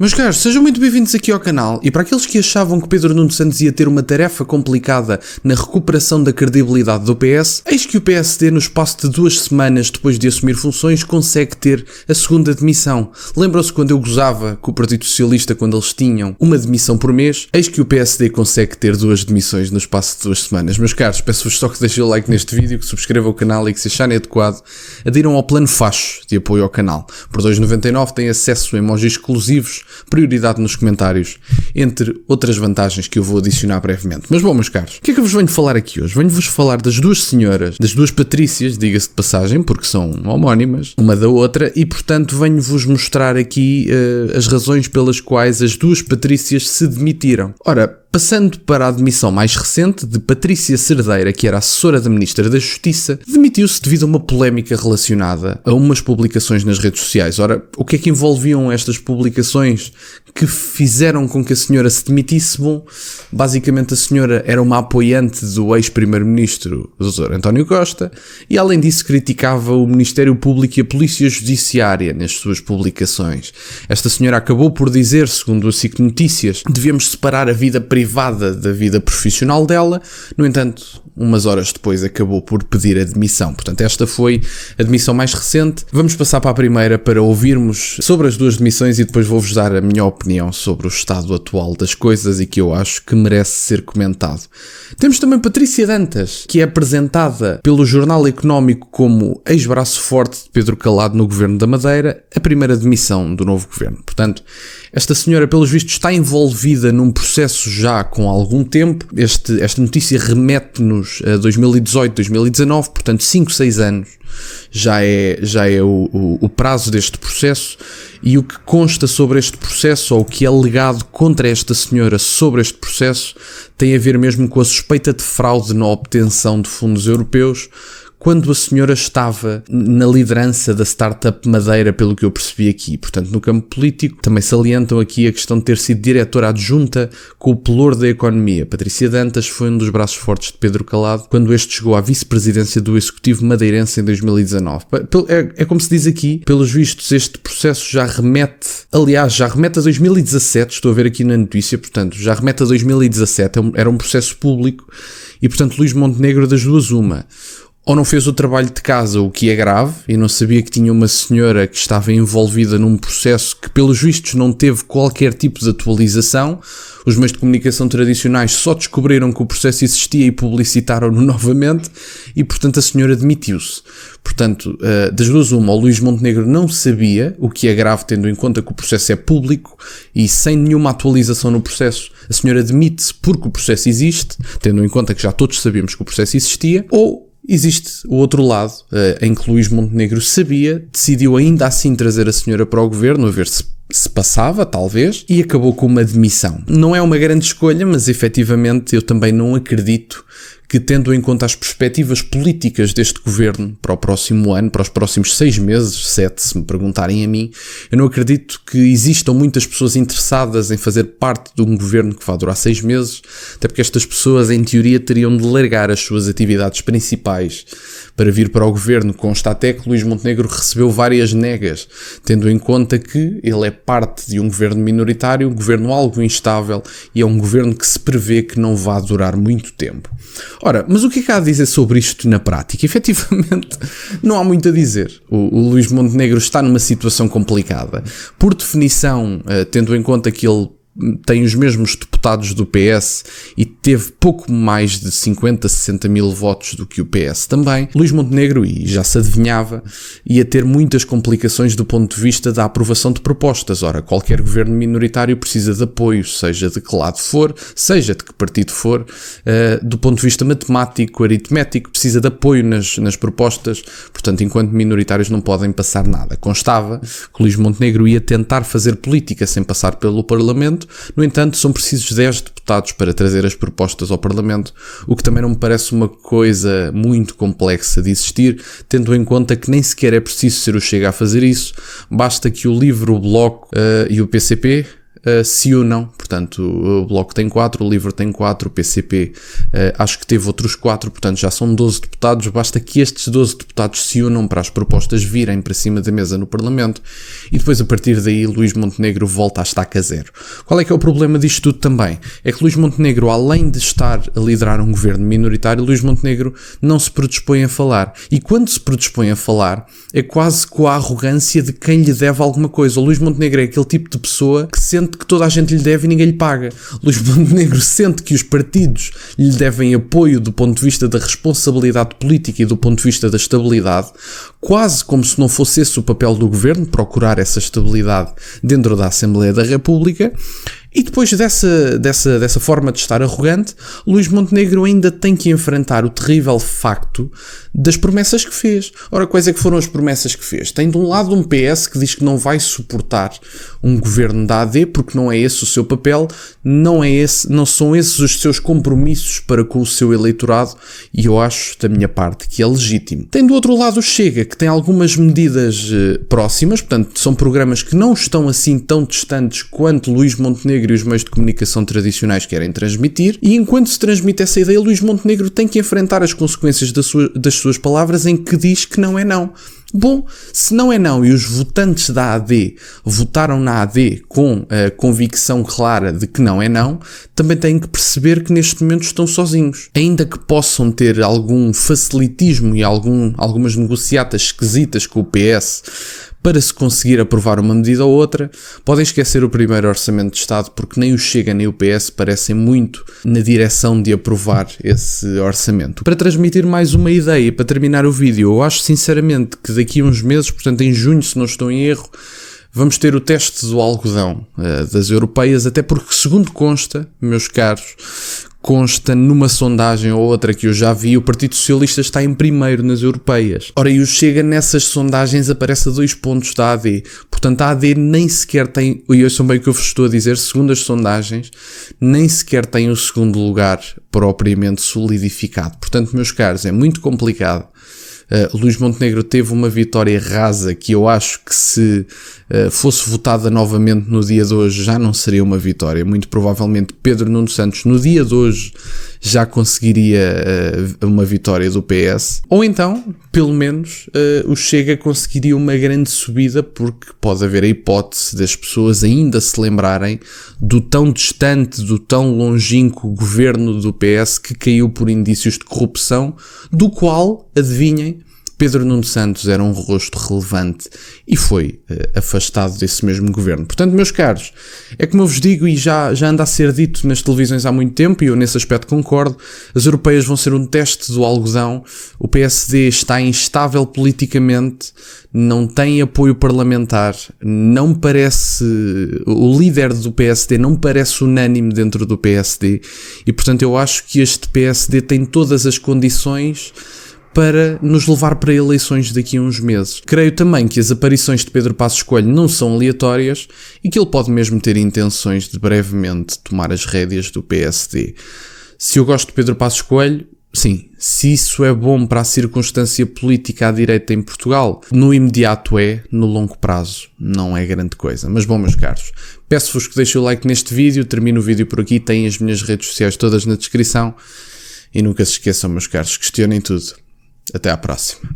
Meus caros, sejam muito bem-vindos aqui ao canal, e para aqueles que achavam que Pedro Nuno Santos ia ter uma tarefa complicada na recuperação da credibilidade do PS, eis que o PSD, no espaço de 2 semanas depois de assumir funções, consegue ter a segunda demissão. Lembram-se quando eu gozava com o Partido Socialista quando eles tinham uma demissão por mês? Eis que o PSD consegue ter 2 demissões no espaço de 2 semanas. Meus caros, peço-vos só que deixem o like neste vídeo, que subscrevam o canal e que, se acharem adequado, adiram ao plano facho de apoio ao canal. Por 2,99 têm acesso a emojis exclusivos, prioridade nos comentários, entre outras vantagens que eu vou adicionar brevemente. Mas bom, meus caros, o que é que eu vos venho falar aqui hoje? Venho-vos falar das 2 senhoras, das 2 Patrícias, diga-se de passagem, porque são homónimas uma da outra, e portanto venho-vos mostrar aqui as razões pelas quais as 2 Patrícias se demitiram. Ora, passando para a admissão mais recente de Patrícia Cerdeira, que era assessora da Ministra da Justiça, demitiu-se devido a uma polémica relacionada a umas publicações nas redes sociais. Ora, o que é que envolviam estas publicações que fizeram com que a senhora se demitisse? Bom, basicamente a senhora era uma apoiante do ex-primeiro-ministro, o Dr. António Costa, e além disso criticava o Ministério Público e a Polícia Judiciária nas suas publicações. Esta senhora acabou por dizer, segundo a SIC Notícias, devíamos separar a vida privada da vida profissional dela. No entanto, umas horas depois acabou por pedir a demissão. Portanto, esta foi a demissão mais recente. Vamos passar para a primeira para ouvirmos sobre as 2 demissões e depois vou-vos dar a minha opinião sobre o estado atual das coisas e que eu acho que merece ser comentado. Temos também Patrícia Dantas, que é apresentada pelo Jornal Económico como ex-braço forte de Pedro Calado no Governo da Madeira, a primeira demissão do novo governo. Portanto, esta senhora, pelos vistos, está envolvida num processo já com algum tempo. Esta notícia remete-nos a 2018, 2019, portanto 5, 6 anos já é o prazo deste processo, e o que consta sobre este processo, ou o que é alegado contra esta senhora sobre este processo, tem a ver mesmo com a suspeita de fraude na obtenção de fundos europeus, quando a senhora estava na liderança da Startup Madeira, pelo que eu percebi aqui. Portanto, no campo político, também salientam aqui a questão de ter sido diretora adjunta com o pelour da economia. Patrícia Dantas foi um dos braços fortes de Pedro Calado, quando este chegou à vice-presidência do Executivo madeirense em 2019. É como se diz aqui, pelos vistos, este processo já remete a 2017, estou a ver aqui na notícia, portanto, já remete a 2017, era um processo público, e portanto Luís Montenegro, das duas uma, ou não fez o trabalho de casa, o que é grave, e não sabia que tinha uma senhora que estava envolvida num processo que, pelos vistos, não teve qualquer tipo de atualização. Os meios de comunicação tradicionais só descobriram que o processo existia e publicitaram-no novamente, e, portanto, a senhora demitiu-se. Portanto, das duas uma, o Luís Montenegro não sabia, o que é grave tendo em conta que o processo é público, e sem nenhuma atualização no processo, a senhora demite-se porque o processo existe, tendo em conta que já todos sabíamos que o processo existia, ou existe o outro lado, em que Luís Montenegro sabia, decidiu ainda assim trazer a senhora para o governo, a ver se passava, talvez, e acabou com uma demissão. Não é uma grande escolha, mas efetivamente eu também não acredito que, tendo em conta as perspectivas políticas deste governo para o próximo ano, para os próximos 6 meses, 7, se me perguntarem a mim, eu não acredito que existam muitas pessoas interessadas em fazer parte de um governo que vá durar 6 meses, até porque estas pessoas, em teoria, teriam de largar as suas atividades principais para vir para o governo. Consta até que Luís Montenegro recebeu várias negas, tendo em conta que ele é parte de um governo minoritário, um governo algo instável, e é um governo que se prevê que não vá durar muito tempo. Ora, mas o que é que há a dizer sobre isto na prática? Efetivamente, não há muito a dizer. O Luís Montenegro está numa situação complicada. Por definição, tendo em conta que ele tem os mesmos deputados do PS e teve pouco mais de 50, 60 mil votos do que o PS também, Luís Montenegro, e já se adivinhava, ia ter muitas complicações do ponto de vista da aprovação de propostas. Ora, qualquer governo minoritário precisa de apoio, seja de que lado for, seja de que partido for, do ponto de vista matemático, aritmético, precisa de apoio nas propostas, portanto, enquanto minoritários não podem passar nada. Constava que Luís Montenegro ia tentar fazer política sem passar pelo Parlamento. No entanto, são precisos 10 deputados para trazer as propostas ao Parlamento, o que também não me parece uma coisa muito complexa de existir, tendo em conta que nem sequer é preciso ser o Chega a fazer isso, basta que o LIVRE, o Bloco e o PCP se unam, portanto o Bloco tem 4, o LIVRE tem 4, o PCP acho que teve outros 4, portanto já são 12 deputados, basta que estes 12 deputados se unam para as propostas virem para cima da mesa no Parlamento e depois a partir daí Luís Montenegro volta à estaca zero. Qual é que é o problema disto tudo também? É que Luís Montenegro, além de estar a liderar um governo minoritário, Luís Montenegro não se predispõe a falar, e quando se predispõe a falar é quase com a arrogância de quem lhe deve alguma coisa. O Luís Montenegro é aquele tipo de pessoa que sente que toda a gente lhe deve e ninguém lhe paga. Luís Montenegro sente que os partidos lhe devem apoio do ponto de vista da responsabilidade política e do ponto de vista da estabilidade, quase como se não fosse esse o papel do governo, procurar essa estabilidade dentro da Assembleia da República. E depois dessa forma de estar arrogante, Luís Montenegro ainda tem que enfrentar o terrível facto das promessas que fez. Ora, quais é que foram as promessas que fez? Tem de um lado um PS que diz que não vai suportar um governo da AD porque não é esse o seu papel, não são esses os seus compromissos para com o seu eleitorado, e eu acho, da minha parte, que é legítimo. Tem do outro lado o Chega, que tem algumas medidas próximas, portanto são programas que não estão assim tão distantes quanto Luís Montenegro e os meios de comunicação tradicionais querem transmitir, e enquanto se transmite essa ideia, Luís Montenegro tem que enfrentar as consequências das suas palavras em que diz que não é não. Bom, se não é não e os votantes da AD votaram na AD com a convicção clara de que não é não, também têm que perceber que neste momento estão sozinhos. Ainda que possam ter algum facilitismo e algumas negociatas esquisitas com o PS para se conseguir aprovar uma medida ou outra, podem esquecer o primeiro Orçamento de Estado, porque nem o Chega nem o PS parecem muito na direção de aprovar esse orçamento. Para transmitir mais uma ideia, para terminar o vídeo, eu acho sinceramente que daqui a uns meses, portanto em junho, se não estou em erro, vamos ter o teste do algodão das europeias, até porque, segundo consta, meus caros, consta numa sondagem ou outra que eu já vi, o Partido Socialista está em primeiro nas europeias. Ora, e o Chega nessas sondagens aparece a 2 pontos da AD. Portanto, a AD nem sequer tem, e ouçam bem o que eu vos estou a dizer, segundo as sondagens, nem sequer tem o segundo lugar propriamente solidificado. Portanto, meus caros, é muito complicado. Luís Montenegro teve uma vitória rasa que eu acho que se fosse votada novamente no dia de hoje já não seria uma vitória. Muito provavelmente Pedro Nuno Santos no dia de hoje já conseguiria uma vitória do PS, ou então, pelo menos, o Chega conseguiria uma grande subida, porque pode haver a hipótese das pessoas ainda se lembrarem do tão distante, do tão longínquo governo do PS que caiu por indícios de corrupção, do qual, adivinhem, Pedro Nuno Santos era um rosto relevante e foi afastado desse mesmo governo. Portanto, meus caros, é como eu vos digo e já anda a ser dito nas televisões há muito tempo, e eu nesse aspecto concordo, as europeias vão ser um teste do algodão. O PSD está instável politicamente, não tem apoio parlamentar, não parece, o líder do PSD não parece unânime dentro do PSD, e portanto eu acho que este PSD tem todas as condições para nos levar para eleições daqui a uns meses. Creio também que as aparições de Pedro Passos Coelho não são aleatórias e que ele pode mesmo ter intenções de brevemente tomar as rédeas do PSD. Se eu gosto de Pedro Passos Coelho, sim. Se isso é bom para a circunstância política à direita em Portugal, no imediato é, no longo prazo não é grande coisa. Mas bom, meus caros, peço-vos que deixem o like neste vídeo, termino o vídeo por aqui, têm as minhas redes sociais todas na descrição e nunca se esqueçam, meus caros, questionem tudo. Até à próxima.